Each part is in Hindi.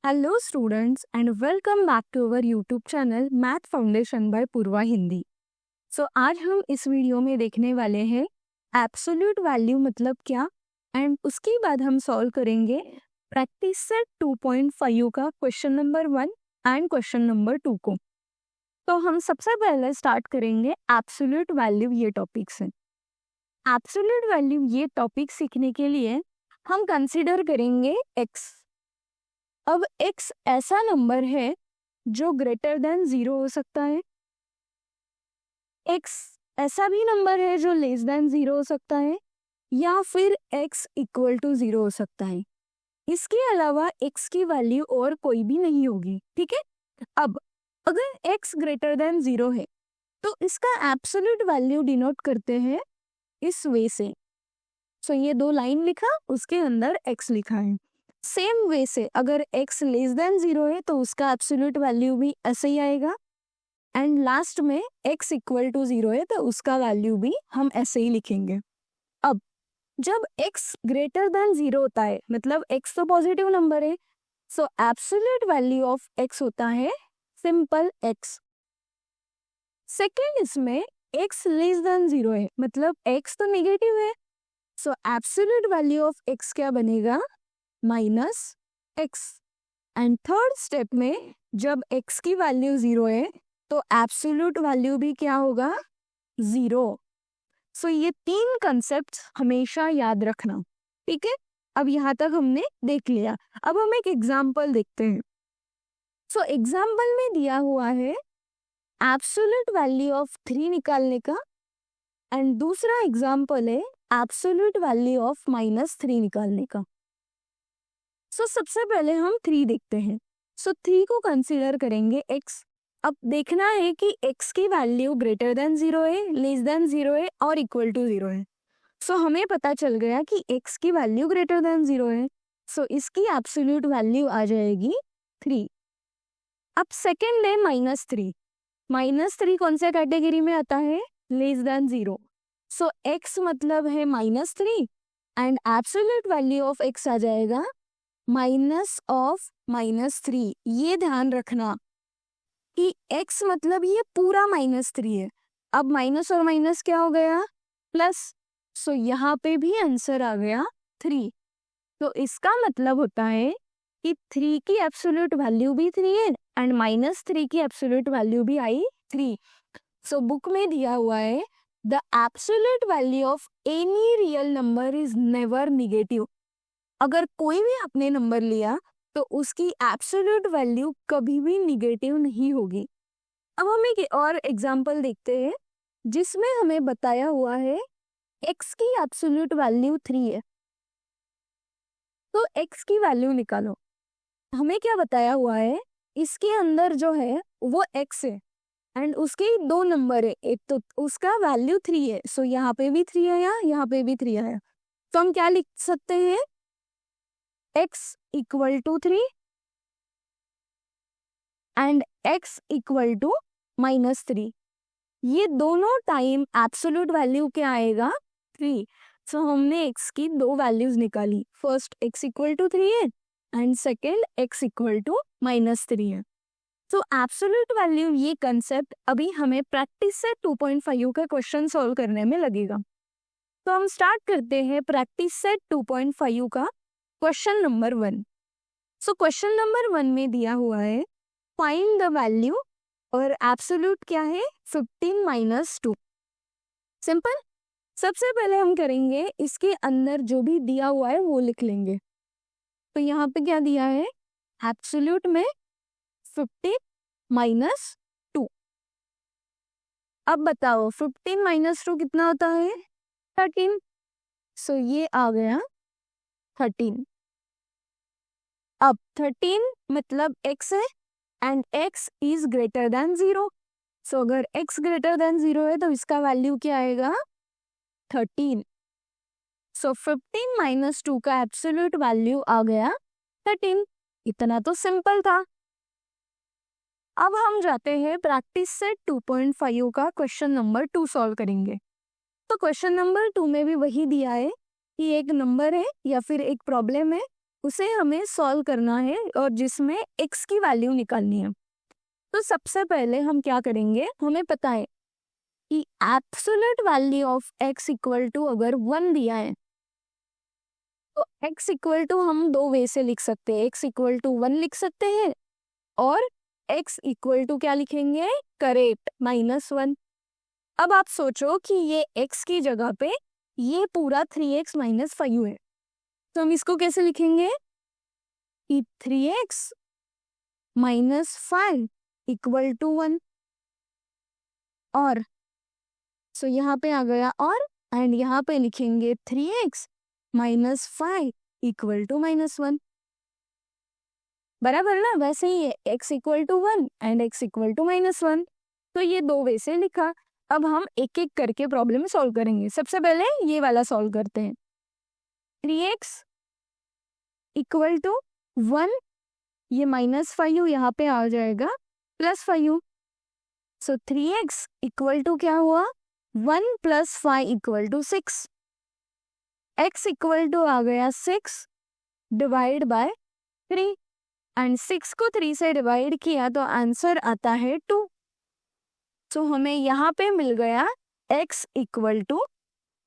Hello students and welcome back to our YouTube channel math foundation by Purva Hindi. आज हम इस वीडियो में देखने वाले हैं एब्सोल्यूट वैल्यू मतलब क्या, एंड उसके बाद हम सॉल्व करेंगे प्रैक्टिस सेट 2.5 का question number 1 and question number 2 को। तो हम सबसे पहले स्टार्ट करेंगे एब्सोल्यूट वैल्यू ये टॉपिक से। एब्सोल्यूट वैल्यू ये टॉपिक सीखने के लिए हम कंसिडर करेंगे एक्स। अब x ऐसा नंबर है जो ग्रेटर देन 0 हो सकता है, x ऐसा भी नंबर है जो लेस देन 0 हो सकता है, या फिर x इक्वल टू 0 हो सकता है। इसके अलावा x की वैल्यू और कोई भी नहीं होगी, ठीक है। अब अगर x ग्रेटर देन 0 है तो इसका एब्सोल्यूट वैल्यू डिनोट करते हैं इस वे से। ये दो लाइन लिखा, उसके अंदर x लिखा है। सेम वे से अगर x लेस देन 0 है तो उसका एब्सोल्यूट वैल्यू भी ऐसे ही आएगा, एंड लास्ट में x इक्वल टू 0 है तो उसका वैल्यू भी हम ऐसे ही लिखेंगे। अब जब x ग्रेटर देन 0 होता है मतलब x तो पॉजिटिव नंबर है, सो एब्सोल्यूट वैल्यू ऑफ x होता है सिंपल x। सेकेंड इसमें x लेस देन 0 है मतलब x तो नेगेटिव है, सो एब्सोल्यूट वैल्यू ऑफ x क्या बनेगा, minus x। And third step में जब x की वैल्यू 0 है तो एब्सोल्यूट वैल्यू भी क्या होगा, 0। ये तीन कंसेप्ट हमेशा याद रखना, ठीक है। अब यहाँ तक हमने देख लिया, अब हम एक एग्जाम्पल देखते हैं। एग्जाम्पल में दिया हुआ है एब्सोल्यूट वैल्यू ऑफ 3 निकालने का, एंड दूसरा एग्जाम्पल है एब्सोल्यूट वैल्यू ऑफ -3 निकालने का। सबसे पहले हम 3 देखते हैं। 3 को कंसीडर करेंगे x। अब देखना है कि x की वैल्यू ग्रेटर देन 0 है, लेस देन 0 है और इक्वल टू 0 है। हमें पता चल गया कि x की वैल्यू ग्रेटर देन 0 है, इसकी एब्सोल्यूट वैल्यू आ जाएगी 3। अब सेकेंड है -3। -3 कौन से कैटेगरी में आता है, लेस देन 0। x मतलब है -3 and absolute value of x आ जाएगा माइनस ऑफ -3। ये ध्यान रखना कि x मतलब ये पूरा -3 है। अब माइनस और माइनस क्या हो गया, प्लस। यहाँ पे भी आंसर आ गया 3। तो इसका मतलब होता है कि 3 की एब्सोल्यूट वैल्यू भी 3 है एंड -3 की एब्सोल्यूट वैल्यू भी आई 3। बुक में दिया हुआ है the absolute value of any real number is never negative. अगर कोई भी आपने नंबर लिया तो उसकी एब्सोल्यूट वैल्यू कभी भी निगेटिव नहीं होगी। अब हम एक और एग्जांपल देखते हैं जिसमें हमें बताया हुआ है x की एब्सोल्यूट वैल्यू 3 है। तो x की वैल्यू निकालो। हमें क्या बताया हुआ है, इसके अंदर जो है वो x है एंड उसके दो नंबर है, एक तो उसका वैल्यू 3 है। यहाँ पे भी 3 है, यहाँ पे भी 3 है। तो हम क्या लिख सकते हैं, x equal to 3 and x equal to -3। ये दोनों टाइम एब्सोल्यूट वैल्यू क्या आएगा, 3। हमने x की दो वैल्यूज निकाली, फर्स्ट x इक्वल टू 3 है and second x equal to -3 है। एब्सोल्यूट वैल्यू ये कंसेप्ट अभी हमें प्रैक्टिस से 2.5 का क्वेश्चन सॉल्व करने में लगेगा। तो हम स्टार्ट करते हैं प्रैक्टिस से 2.5 का क्वेश्चन नंबर 1। क्वेश्चन नंबर 1 में दिया हुआ है फाइंड द वैल्यू और एब्सोल्यूट क्या है, 15 - 2। सिंपल। सबसे पहले हम करेंगे इसके अंदर जो भी दिया हुआ है वो लिख लेंगे। तो यहाँ पे क्या दिया है, एब्सोल्यूट में 15 - 2। अब बताओ 15 - 2 कितना होता है, 13। ये आ गया 13। अब 13 मतलब x है and x is greater than 0। अगर x ग्रेटर देन 0 है तो इसका वैल्यू क्या आएगा, 13। 15 - 2 का एब्सोल्यूट वैल्यू आ गया 13। इतना तो सिंपल था। अब हम जाते हैं प्रैक्टिस से 2.5 का क्वेश्चन नंबर 2 सॉल्व करेंगे। तो क्वेश्चन नंबर 2 में भी वही दिया है कि एक नंबर है या फिर एक प्रॉब्लम है उसे हमें सॉल्व करना है और जिसमें x की वैल्यू निकालनी है। तो सबसे पहले हम क्या करेंगे, हमें पता है कि absolute value of x equal to अगर 1 दिया है तो x इक्वल टू हम दो वे से लिख सकते हैं, x इक्वल टू 1 लिख सकते हैं और x इक्वल टू क्या लिखेंगे, करेक्ट, -1। अब आप सोचो कि ये x की जगह पे ये पूरा 3x - 5 है, तो हम इसको कैसे लिखेंगे कि 3x - 5 इक्वल टू 1 और सो यहाँ पे आ गया और एंड यहाँ पे लिखेंगे 3x - 5 इक्वल टू -1, बराबर ना। वैसे ही है x equal to 1 and x equal to -1, तो ये दो वे से लिखा। अब हम एक एक करके प्रॉब्लम सॉल्व करेंगे। सबसे पहले ये वाला सॉल्व करते हैं। 3x इक्वल टू 1, ये -5 यहाँ पे आ जाएगा +5, सो 3x इक्वल टू क्या हुआ, 1 + 5 equal to 6, x equal to आ गया 6 डिवाइड बाय 3 एंड 6 को 3 से डिवाइड किया तो आंसर आता है 2। तो हमें यहाँ पे मिल गया x equal to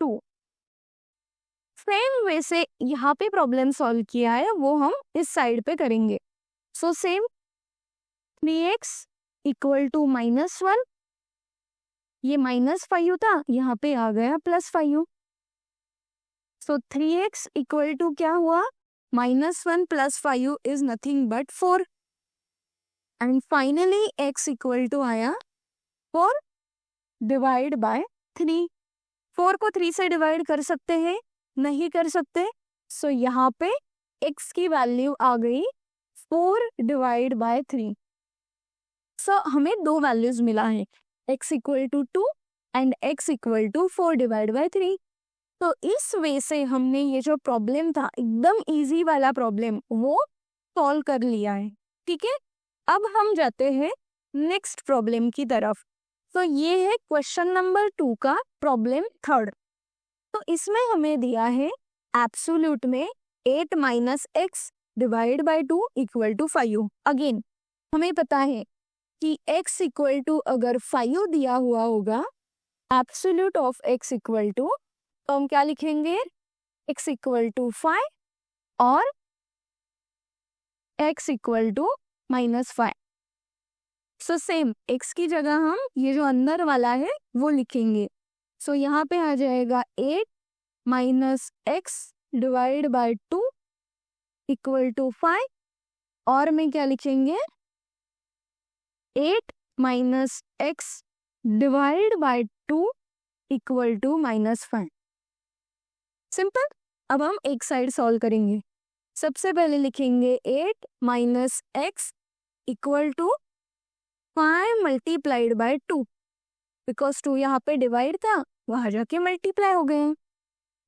2। Same way से यहाँ पे प्रॉब्लम सॉल्व किया है वो हम इस साइड पे करेंगे। So same 3x equal to -1, ये -5 था, यहाँ पे आ गया +5, सो 3x इक्वल टू क्या हुआ, -1 + 5 is nothing but 4 and finally x equal to आया 4 डिवाइड बाय 3। 4 को 3 से डिवाइड कर सकते हैं, नहीं कर सकते, सो यहाँ पे x की वैल्यू आ गई 4 डिवाइड बाय 3। सो हमें दो वैल्यूज मिला है, x equal to 2 and x equal to 4 divide by 3। तो इस वे से हमने ये जो प्रॉब्लम था एकदम इजी वाला प्रॉब्लम वो सॉल्व कर लिया है। ठीक है, अब हम जाते हैं नेक्स्ट प्रॉब्लम की तरफ। तो ये है क्वेश्चन नंबर 2 का प्रॉब्लम 3। तो इसमें हमें दिया है एब्सोल्यूट में 8 - x divide by 2 equal to 5। Again हमें पता है कि x इक्वल टू अगर 5 दिया हुआ होगा, absolute of x equal to, तो हम क्या लिखेंगे, x इक्वल टू 5 और x equal to -5। So same x की जगह हम ये जो अंदर वाला है वो लिखेंगे। सो यहाँ पे आ जाएगा 8 - x divide by 2 equal to 5 और में क्या लिखेंगे, 8 - x divide by 2 equal to -5। Simple. अब हम एक साइड सॉल्व करेंगे। सबसे पहले लिखेंगे 8 - x equal to 5 multiplied by 2, because 2 यहाँ पे डिवाइड था, वहां जाके मल्टीप्लाई हो गए।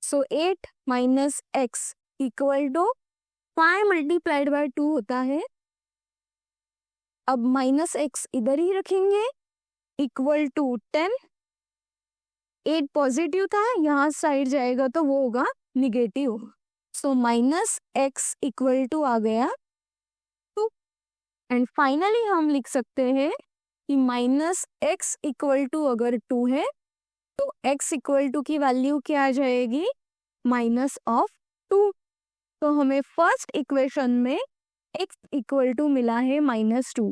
So 8 - x equal to 5 multiplied by 2 होता है। अब -x इधर ही रखेंगे इक्वल टू 10। 8 पॉजिटिव था, यहाँ साइड जाएगा तो वो होगा negative, so -x equal to आ गया 2 एंड फाइनली हम लिख सकते हैं कि -x इक्वल टू अगर 2 है तो x इक्वल टू की वैल्यू क्या आ जाएगी, -2। तो हमें फर्स्ट इक्वेशन में x इक्वल टू मिला है -2।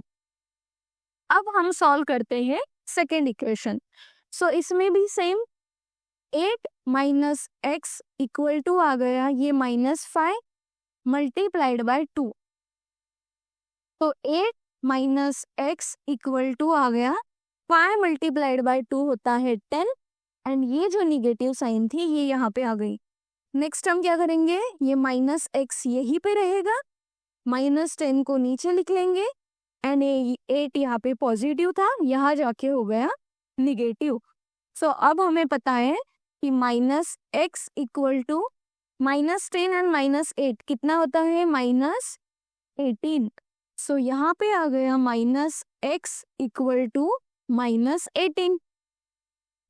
अब हम सॉल्व करते हैं सेकेंड इक्वेशन। सो इसमें भी सेम 8 - x इक्वल टू आ गया ये -5 मल्टीप्लाइड बाय 2, तो 8 - x इक्वल टू आ गया 5 मल्टीप्लाइड बाय 2 होता है 10 एंड ये जो निगेटिव साइन थी ये यहाँ पे आ गई। नेक्स्ट हम क्या करेंगे, ये -x यहीं पे रहेगा, -10 को नीचे लिख लेंगे एंड 8 यहाँ पे पॉजिटिव था, यहाँ जाके हो गया निगेटिव। सो अब हमें पता है कि -x इक्वल टू -10 एंड -8 कितना होता है, -18। सो यहाँ पे आ गया -x इक्वल टू -18।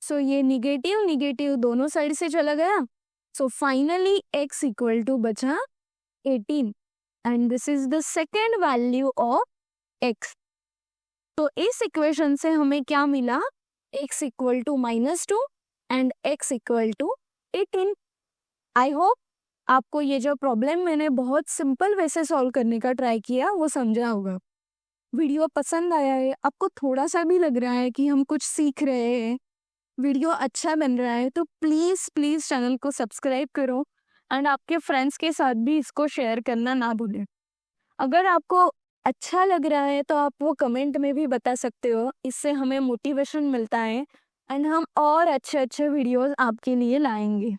सो ये निगेटिव निगेटिव दोनों साइड से चला गया, so finally x equal to बचा 18 and this is the second value of x. तो इस इक्वेशन से हमें क्या मिला, x equal to -2 and x equal to 18. I hope आपको ये जो प्रॉब्लम मैंने बहुत सिंपल वे से सॉल्व करने का ट्राई किया वो समझा होगा. वीडियो पसंद आया है, आपको थोड़ा सा भी लग रहा है कि हम कुछ सीख रहे हैं, वीडियो अच्छा बन रहा है, तो प्लीज़ प्लीज़ चैनल को सब्सक्राइब करो एंड आपके फ्रेंड्स के साथ भी इसको शेयर करना ना भूलें. अगर आपको अच्छा लग रहा है तो आप वो कमेंट में भी बता सकते हो, इससे हमें मोटिवेशन मिलता है एंड हम और अच्छे अच्छे वीडियोस आपके लिए लाएंगे.